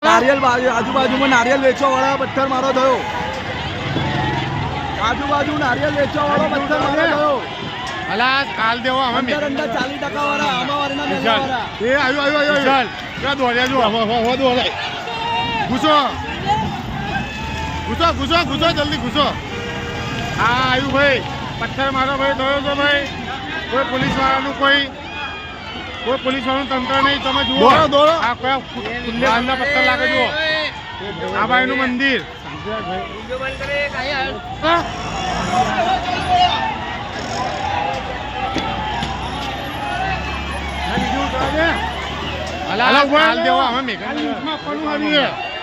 नारियल आजू-बाजू में नारियल वेचवा वाला पत्थर मारो थयो। आजू-बाजू नारियल वेचवा वाला पत्थर मारो थयो। અલા કાલ દેવો અમે अंदर 40% वाला आमा वाला मेला वाला એ આયો ચાલ ક્યાં દોડ્યા જો હો દોડાય ઘૂસો જલ્દી ઘૂસો હા આયુ ભાઈ પથ્થર મારો ભાઈ દોયો છો ભાઈ કોઈ પોલીસ વાળાનું કોઈ પોલીસ વાળાનું તંત્ર નહીં તમે જુઓ દોડો આ કયા ખુલ્લા પથ્થર લાગે જુઓ આ ભાઈનું મંદિર કાલ દેવો અમે મેઘાન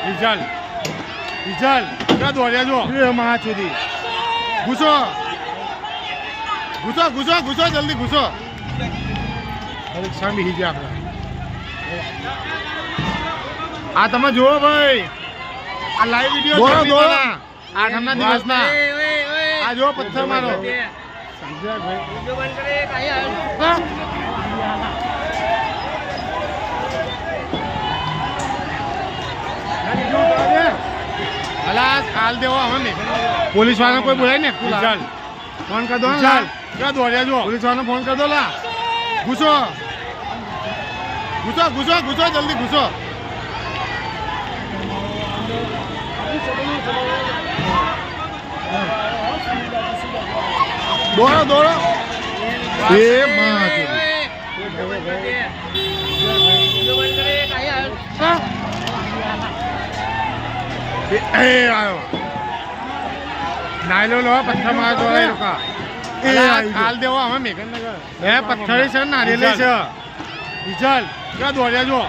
રિઝલ્ટ ક્યાં દોડ્યા જો મહા સુધી ઘૂસો જલ્દી ઘૂસો પરીક્ષા બી ગયા આપણે આ તમે જુઓ ભાઈ આ લાઈવ વિડીયો આઠમના દિવસના આ જો પથ્થર મારો અલા કાલ દેવો અમે પોલીસ વાળાને કોઈ બોલાય ને ચાલ ફોન કર દો ચાલ ક્યાં દોડ્યા જો પોલીસ વાળાને ફોન કર દો લા ઘૂસો જલ્દી ઘૂસો દોડો એ માં આવ્યો નાયલો લો પથ્થર માર દોડાય લોકા કાલ દેવો અમે મેઘનગર હે પથ્થર છે નારિયેલ છે રિઝલ્ટ ક્યાં દોડ્યા જો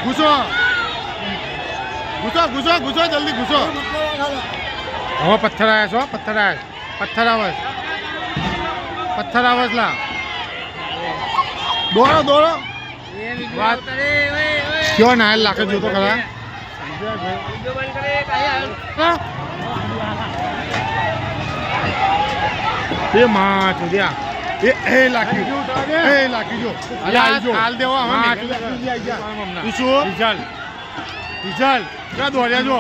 ઘૂસો જલ્દી ઘૂસો હવે પથ્થર આવ્યા છો પથ્થર આવે લા દોડો વાત ક્યો નાયલ લાગે જો તો ખરા એ માં ચોદ્યા એ લાખી જો કાલ દેવો અમે રિઝલ્ટ ક્યાં દોડ્યા જો